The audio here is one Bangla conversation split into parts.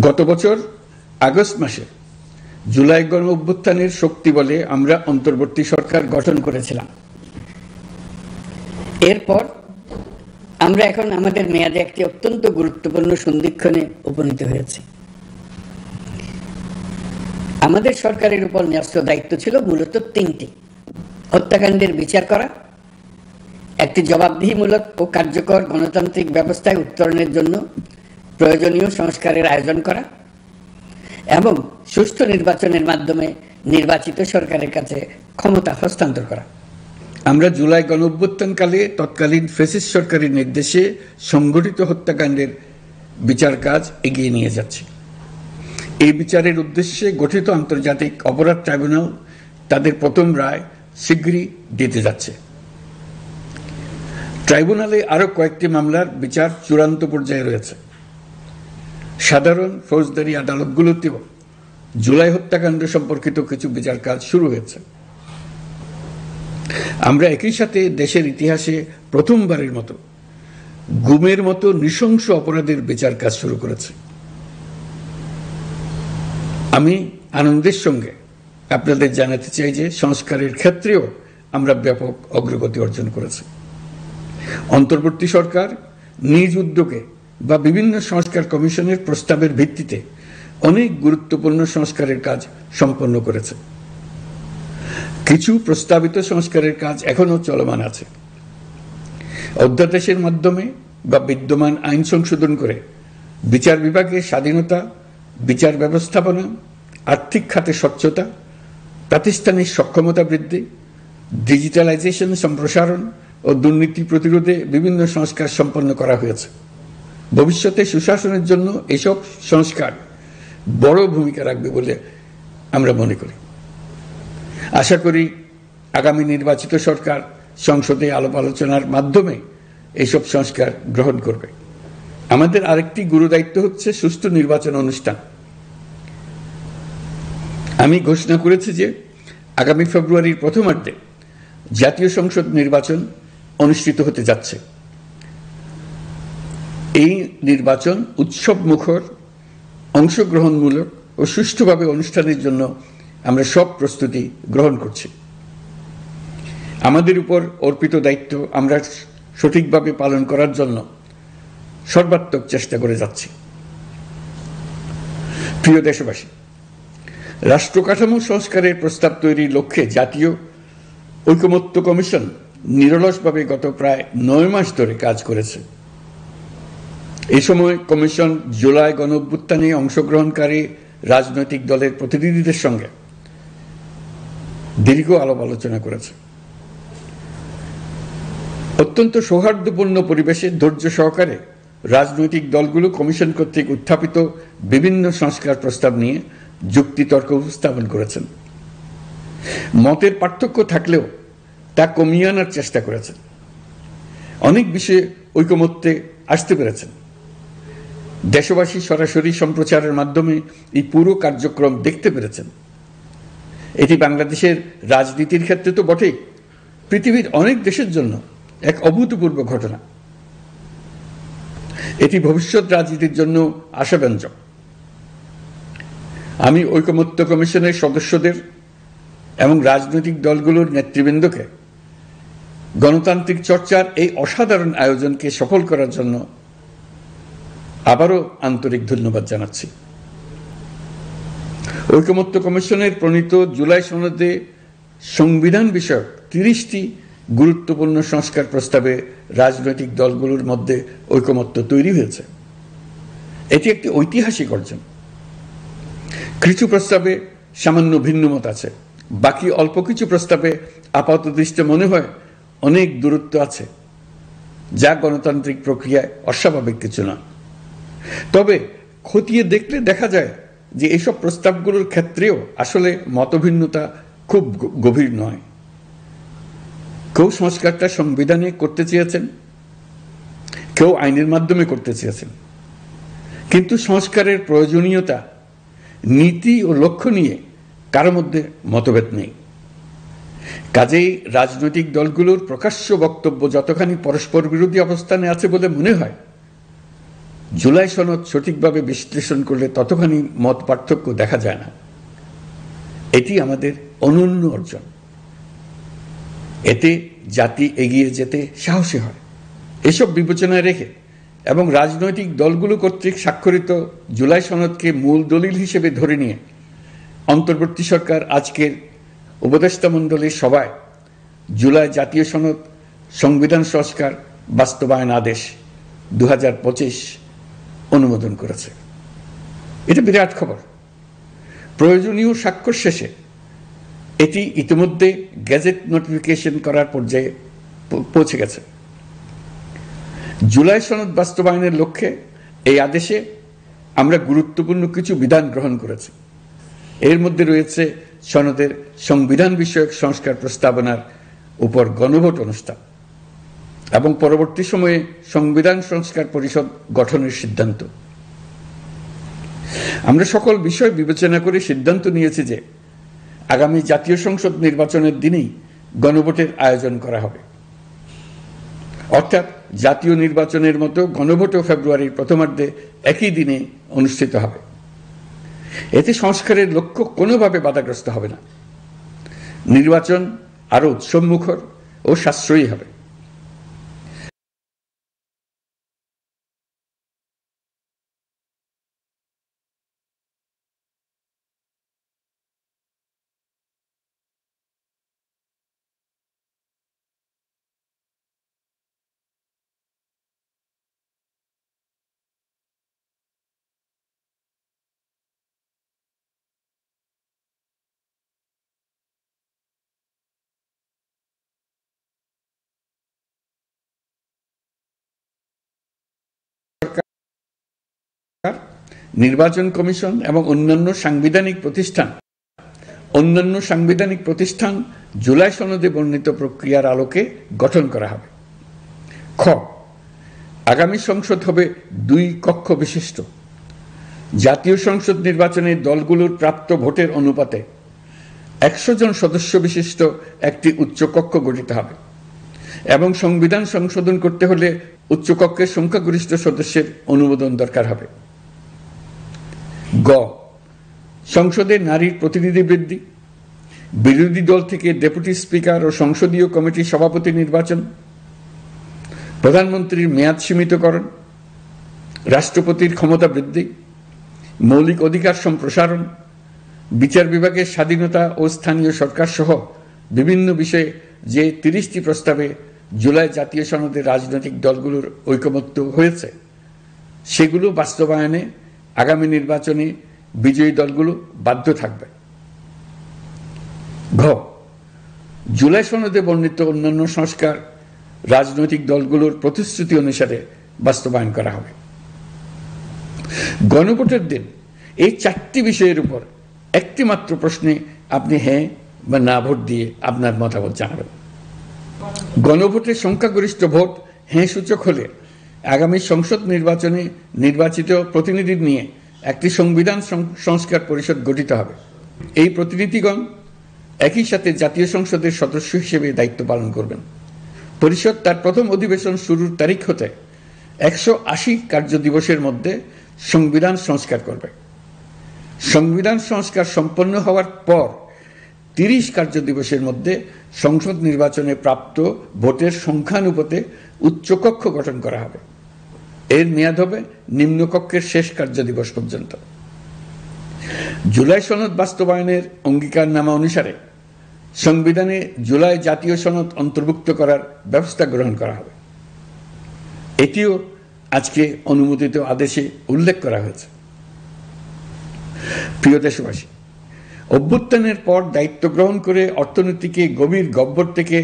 গত বছর আগস্ট মাসে জুলাই গণ অভ্যুত্থানের শক্তি বলে আমরা অন্তর্বর্তী সরকার গঠন করেছিলাম। এরপর আমরা এখন আমাদের মেয়াদে একটি অত্যন্ত গুরুত্বপূর্ণ সন্ধিক্ষণে উপনীত হয়েছি। আমাদের সরকারের উপর ন্যস্ত দায়িত্ব ছিল মূলত তিনটি: হত্যাকাণ্ডের বিচার করা, একটি জবাবদিহিমূলক ও কার্যকর গণতান্ত্রিক ব্যবস্থায় উত্তরণের জন্য প্রয়োজনীয় সংস্কারের আয়োজন করা এবং সুষ্ঠু নির্বাচনের মাধ্যমে নির্বাচিত সরকারের কাছে ক্ষমতা হস্তান্তর করা। আমরা জুলাই গণ অভ্যুত্থানকালে তৎকালীন ফ্যাসিস্ট সরকারের নির্দেশে সংগঠিত হত্যাকাণ্ডের বিচার কাজ এগিয়ে নিয়ে যাচ্ছি। এই বিচারের উদ্দেশ্যে গঠিত আন্তর্জাতিক অপরাধ ট্রাইব্যুনাল তাদের প্রথম রায় শীঘ্রই দিতে যাচ্ছে। ট্রাইব্যুনালে আরও কয়েকটি মামলার বিচার চূড়ান্ত পর্যায়ে রয়েছে। সাধারণ ফৌজদারি আদালতগুলোতেও জুলাই হত্যাকাণ্ড সম্পর্কিত কিছু বিচার কাজ শুরু হয়েছে। আমরা একই সাথে দেশের ইতিহাসে প্রথমবারের মতো গুমের মতো নৃশংস অপরাধের বিচার কাজ শুরু করেছি। আমি আনন্দের সঙ্গে আপনাদের জানাতে চাই যে সংস্কারের ক্ষেত্রেও আমরা ব্যাপক অগ্রগতি অর্জন করেছি। অন্তর্বর্তী সরকার নিজ উদ্যোগে বা বিভিন্ন সংস্কার কমিশনের প্রস্তাবের ভিত্তিতে অনেক গুরুত্বপূর্ণ সংস্কারের কাজ সম্পন্ন করেছে। কিছু প্রস্তাবিত সংস্কারের কাজ এখনো চলমান আছে। অধ্যাদেশের মাধ্যমে বা বিদ্যমান আইন সংশোধন করে বিচার বিভাগের স্বাধীনতা, বিচার ব্যবস্থাপনা, আর্থিক খাতে স্বচ্ছতা, প্রাতিষ্ঠানিক সক্ষমতা বৃদ্ধি, ডিজিটালাইজেশন সম্প্রসারণ ও দুর্নীতি প্রতিরোধে বিভিন্ন সংস্কার সম্পন্ন করা হয়েছে। ভবিষ্যতে সুশাসনের জন্য এসব সংস্কার বড় ভূমিকা রাখবে বলে আমরা মনে করি। আশা করি আগামী নির্বাচিত সরকার সংসদে আলাপ আলোচনার মাধ্যমে এইসব সংস্কার গ্রহণ করবে। আমাদের আরেকটি গুরুদায়িত্ব হচ্ছে সুষ্ঠু নির্বাচন অনুষ্ঠান। আমি ঘোষণা করেছি যে আগামী ফেব্রুয়ারির প্রথমার্ধে জাতীয় সংসদ নির্বাচন অনুষ্ঠিত হতে যাচ্ছে। এই নির্বাচন উৎসব মুখর, অংশগ্রহণমূলক ও সুষ্ঠুভাবে অনুষ্ঠানের জন্য আমরা সব প্রস্তুতি গ্রহণ করছি। আমাদের উপর অর্পিত দায়িত্ব আমরা সঠিকভাবে পালন করার জন্য সর্বাত্মক চেষ্টা করে যাচ্ছি। প্রিয় দেশবাসী, রাষ্ট্র কাঠামো সংস্কারের প্রস্তাব তৈরির লক্ষ্যে জাতীয় ঐকমত্য কমিশন নিরলসভাবে গত প্রায় 9 মাস ধরে কাজ করেছে। এই সময় কমিশন জুলাই গণ অভ্যুত্থানে অংশগ্রহণকারী রাজনৈতিক দলের প্রতিনিধিদের সঙ্গে দীর্ঘ আলাপ আলোচনা করেছে। অত্যন্ত সৌহার্দ্যপূর্ণ পরিবেশে ধৈর্য সহকারে রাজনৈতিক দলগুলো কমিশন কর্তৃক উত্থাপিত বিভিন্ন সংস্কার প্রস্তাব নিয়ে যুক্তিতর্ক উপস্থাপন করেছেন। মতের পার্থক্য থাকলেও তা কমিয়ে আনার চেষ্টা করেছেন। অনেক বিষয়ে ঐকমত্যে আসতে পেরেছেন। দেশবাসী সরাসরি সম্প্রচারের মাধ্যমে এই পুরো কার্যক্রম দেখতে পেরেছেন। এটি বাংলাদেশের রাজনীতির ক্ষেত্রে তো বটেই, পৃথিবীর অনেক দেশের জন্য এক অভূতপূর্ব ঘটনা। এটি ভবিষ্যৎ রাজনীতির জন্য আশাব্যঞ্জক। আমি ঐকমত্য কমিশনের সদস্যদের এবং রাজনৈতিক দলগুলোর নেতৃবৃন্দকে গণতান্ত্রিক চর্চার এই অসাধারণ আয়োজনকে সফল করার জন্য আবারও আন্তরিক ধন্যবাদ জানাচ্ছি। ঐকমত্য কমিশনের প্রণীত জুলাই সনদে সংবিধান বিষয়ক 30টি গুরুত্বপূর্ণ সংস্কার প্রস্তাবে রাজনৈতিক দলগুলোর মধ্যে ঐকমত্য তৈরি হয়েছে। এটি একটি ঐতিহাসিক অর্জন। কিছু প্রস্তাবে সামান্য ভিন্নমত আছে, বাকি অল্প কিছু প্রস্তাবে আপাতদৃষ্টে মনে হয় অনেক দূরত্ব আছে, যা গণতান্ত্রিক প্রক্রিয়ায় অস্বাভাবিক কিছু না। তবে খতিয়ে দেখলে দেখা যায় যে এইসব প্রস্তাবগুলোর ক্ষেত্রেও আসলে মতভিন্নতা খুব গভীর নয়। কেউ সংস্কারটা সংবিধানে করতে চেয়েছেন, কেউ আইনের মাধ্যমে করতে চেয়েছেন, কিন্তু সংস্কারের প্রয়োজনীয়তা, নীতি ও লক্ষ্য নিয়ে কারো মধ্যে মতভেদ নেই। কাজেই রাজনৈতিক দলগুলোর প্রকাশ্য বক্তব্য যতখানি পরস্পর বিরোধী অবস্থানে আছে বলে মনে হয়, জুলাই সনদ সঠিকভাবে বিশ্লেষণ করলে ততখানি মত পার্থক্য দেখা যায় না। এটি আমাদের অনন্য অর্জন। এতে জাতি এগিয়ে যেতে সাহসী হয়। এসব বিবেচনায় রেখে এবং রাজনৈতিক দলগুলো কর্তৃক স্বাক্ষরিত জুলাই সনদকে মূল দলিল হিসেবে ধরে নিয়ে অন্তর্বর্তী সরকার আজকের উপদেষ্টা মণ্ডলীর সভায় জুলাই জাতীয় সনদ সংবিধান সংস্কার বাস্তবায়ন আদেশ 2025 অনুমোদন করেছে। এটা বিরাট খবর। প্রয়োজনীয় স্বাক্ষর শেষে এটি ইতিমধ্যে গেজেট নোটিফিকেশন করার পর্যায়ে পৌঁছে গেছে। জুলাই সনদ বাস্তবায়নের লক্ষ্যে এই আদেশে আমরা গুরুত্বপূর্ণ কিছু বিধান গ্রহণ করেছি। এর মধ্যে রয়েছে সনদের সংবিধান বিষয়ক সংস্কার প্রস্তাবনার উপর গণভোট অনুষ্ঠান এবং পরবর্তী সময়ে সংবিধান সংস্কার পরিষদ গঠনের সিদ্ধান্ত। আমরা সকল বিষয় বিবেচনা করে সিদ্ধান্ত নিয়েছি যে আগামী জাতীয় সংসদ নির্বাচনের দিনেই গণভোটের আয়োজন করা হবে, অর্থাৎ জাতীয় নির্বাচনের মতো গণভোটও ফেব্রুয়ারির প্রথমার্ধে একই দিনে অনুষ্ঠিত হবে। এতে সংস্কারের লক্ষ্য কোনোভাবে বাধাগ্রস্ত হবে না। নির্বাচন আরো উৎসবমুখর ও সাশ্রয়ী হবে। নির্বাচন কমিশন এবং অন্যান্য সাংবিধানিক প্রতিষ্ঠান জুলাই সনদে বর্ণিত প্রক্রিয়ার আলোকে গঠন করা হবে। খ, আগামী সংসদ হবে 2 কক্ষ বিশিষ্ট। জাতীয় সংসদ নির্বাচনে দলগুলোর প্রাপ্ত ভোটের অনুপাতে 100 জন সদস্য বিশিষ্ট একটি উচ্চকক্ষ গঠিত হবে এবং সংবিধান সংশোধন করতে হলে উচ্চকক্ষের সংখ্যাগরিষ্ঠ সদস্যের অনুমোদন দরকার হবে। গ, সংসদে নারীর প্রতিনিধি বৃদ্ধি, বিরোধী দল থেকে ডেপুটি স্পিকার ও সংসদীয় কমিটির সভাপতি নির্বাচন, প্রধানমন্ত্রীর মেয়াদ সীমিতকরণ, রাষ্ট্রপতির ক্ষমতা বৃদ্ধি, মৌলিক অধিকার সম্প্রসারণ, বিচার বিভাগের স্বাধীনতা ও স্থানীয় সরকার সহ বিভিন্ন বিষয়ে যে 30টি প্রস্তাবে জুলাই জাতীয় সনদে রাজনৈতিক দলগুলোর ঐকমত্য হয়েছে সেগুলো বাস্তবায়নে আগামী নির্বাচনে বিজয়ী দলগুলো বাধ্য থাকবে। ঘ, জুলাই সনদে বর্ণিত অন্যান্য সংস্কার রাজনৈতিক দলগুলোর প্রতিশ্রুতি অনুসারে বাস্তবায়ন করা হবে। গণভোটের দিন এই 4টি বিষয়ের উপর একটি মাত্র প্রশ্নে আপনি হ্যাঁ বা না ভোট দিয়ে আপনার মতামত জানাবেন। গণভোটের সংখ্যাগরিষ্ঠ ভোট হ্যাঁ সূচক হলে আগামী সংসদ নির্বাচনে নির্বাচিত প্রতিনিধি নিয়ে একটি সংবিধান সংস্কার পরিষদ গঠিত হবে। এই প্রতিনিধিগণ একই সাথে জাতীয় সংসদের সদস্য হিসেবে দায়িত্ব পালন করবেন। পরিষদ তার প্রথম অধিবেশন শুরুর তারিখ হতে 180 কার্য দিবসের মধ্যে সংবিধান সংস্কার করবে। সংবিধান সংস্কার সম্পন্ন হওয়ার পর 30 কার্য দিবসের মধ্যে সংসদ নির্বাচনে প্রাপ্ত ভোটের সংখ্যানুপাতে উচ্চকক্ষ গঠন করা হবে। এর মেয়াদ হবে নিম্নকক্ষের শেষ কার্য দিবস পর্যন্ত। জুলাই সনদ বাস্তবায়নের অঙ্গীকারনামা অনুসারে সংবিধানে জুলাই জাতীয় সনদ অন্তর্ভুক্ত করার ব্যবস্থা গ্রহণ করা হবে। এটিও আজকে অনুমোদিত আদেশে উল্লেখ করা হয়েছে। প্রিয় দেশবাসী, অভ্যুত্থানের পর দায়িত্ব গ্রহণ করে অর্থনীতিকে গভীর গহ্বর থেকে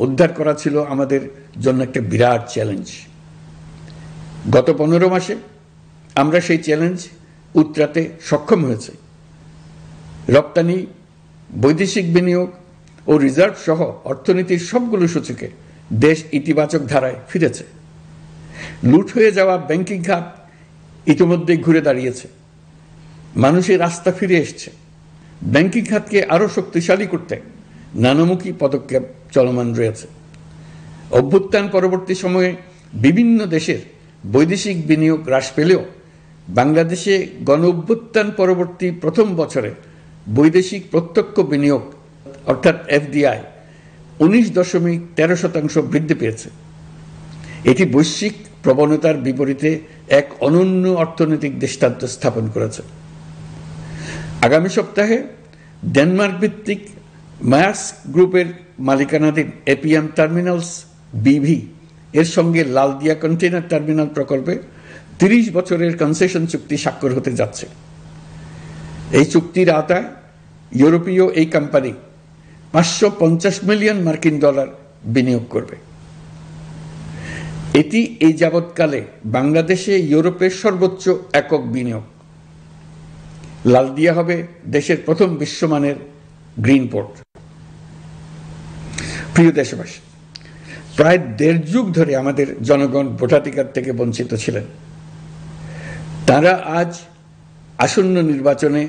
উদ্ধার করা ছিল আমাদের জন্য একটা বিরাট চ্যালেঞ্জ। গত 15 মাসে আমরা সেই চ্যালেঞ্জ উতরাতে সক্ষম হয়েছে। রপ্তানি, বৈদেশিক বিনিয়োগ ও রিজার্ভ সহ অর্থনীতির সবগুলো সূচকে দেশ ইতিবাচক ধারায় ফিরেছে। লুট হয়ে যাওয়া ব্যাংকিং খাত ইতিমধ্যে ঘুরে দাঁড়িয়েছে। মানুষের আস্থা ফিরে এসছে। ব্যাংকিং খাতকে আরো শক্তিশালী করতে নানামুখী পদক্ষেপ চলমান রয়েছে। অভ্যুত্থান পরবর্তী সময়ে বিভিন্ন দেশের বৈদেশিক বিনিয়োগ হ্রাস পেলেও বাংলাদেশে গণঅভ্যুত্থান পরবর্তী প্রথম বছরে বৈদেশিক প্রত্যক্ষ বিনিয়োগ অর্থাৎ এফডিআই 19.13% বৃদ্ধি পেয়েছে। এটি বৈশ্বিক প্রবণতার বিপরীতে এক অনন্য অর্থনৈতিক দৃষ্টান্ত স্থাপন করেছে। আগামী সপ্তাহে ডেনমার্ক ভিত্তিক মায়ার্স গ্রুপের মালিকানাধীন এপিএম টার্মিনালস বিভি এর সঙ্গে লালদিয়া কন্টেইনার টার্মিনাল প্রকল্পে 30 বছরের কনসেশন চুক্তি স্বাক্ষর হতে যাচ্ছে। এই চুক্তির আওতায় ইউরোপীয় এই কোম্পানি $550 মিলিয়ন বিনিয়োগ করবে। এটি এই যাবৎকালে বাংলাদেশে ইউরোপের সর্বোচ্চ একক বিনিয়োগ। লালদিয়া হবে দেশের প্রথম বিশ্বমানের গ্রিন পোর্ট। প্রিয় দেশবাসী, প্রায় 1.5 যুগ ধরে আমাদের জনগণ ভোটাধিকার থেকে বঞ্চিত ছিলেন। তারা আজ আসন্ন নির্বাচনে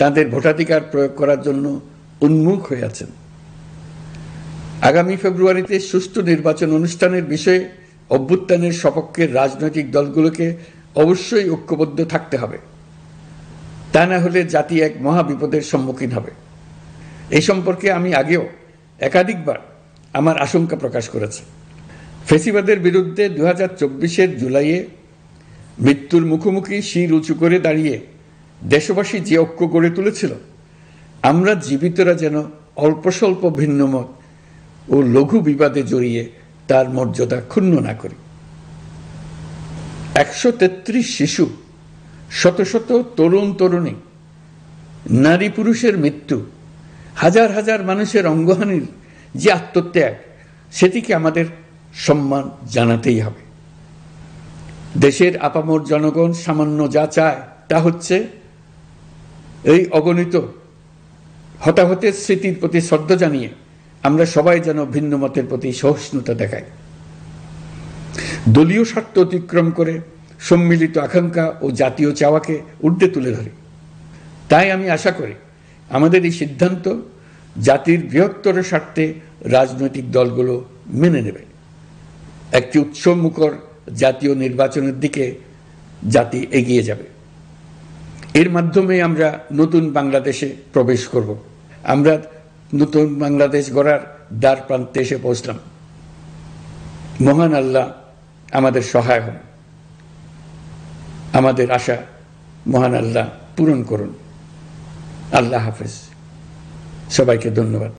তাদের ভোটাধিকার প্রয়োগ করার জন্য উন্মুখ হয়ে আছেন। আগামী ফেব্রুয়ারিতে সুষ্ঠু নির্বাচন অনুষ্ঠানের বিষয়ে অভ্যুত্থানের সপক্ষের রাজনৈতিক দলগুলোকে অবশ্যই ঐক্যবদ্ধ থাকতে হবে। তা না হলে জাতি এক মহা বিপদের সম্মুখীন হবে। এই সম্পর্কে আমি আগেও একাধিকবার আমার আশঙ্কা প্রকাশ করেছি। ফ্যাসিবাদের বিরুদ্ধে 2024-এর জুলাইয়ে মৃত্যুর মুখোমুখি শির উঁচু করে দাঁড়িয়ে দেশবাসী যে ঐক্য গড়ে তুলেছিল, আমরা জীবিতরা যেন অল্প স্বল্প ভিন্নমত ও লঘু বিবাদে জড়িয়ে তার মর্যাদা ক্ষুণ্ণ না করি। 133 শিশু, শত শত তরুণ তরুণী, নারী পুরুষের মৃত্যু, হাজার হাজার মানুষের অঙ্গহানির যে আত্মত্যাগ, সেটিকে আমাদের সম্মান জানাতেই হবে। দেশের আপামর জনগণ সামান্য যা চায় তা হচ্ছে এই অগণিত হতাহতের স্মৃতির প্রতি শ্রদ্ধা জানিয়ে আমরা সবাই যেন ভিন্ন মতের প্রতি সহিষ্ণুতা দেখাই। দলীয় স্বার্থ অতিক্রম করে সম্মিলিত আকাঙ্ক্ষা ও জাতীয় চাওয়াকে ঊর্ধ্বে তুলে ধরি। তাই আমি আশা করি আমাদের এই সিদ্ধান্ত জাতির বৃহত্তর স্বার্থে রাজনৈতিক দলগুলো মেনে নেবে। একটি উৎসবমুখর জাতীয় নির্বাচনের দিকে জাতি এগিয়ে যাবে। এর মাধ্যমে আমরা নতুন বাংলাদেশে প্রবেশ করব। আমরা নতুন বাংলাদেশ গড়ার দ্বার প্রান্তে এসে পৌঁছলাম। মহান আল্লাহ আমাদের সহায় হন। আমাদের আশা মহান আল্লাহ পূরণ করুন। আল্লাহ হাফেজ। সবাইকে ধন্যবাদ।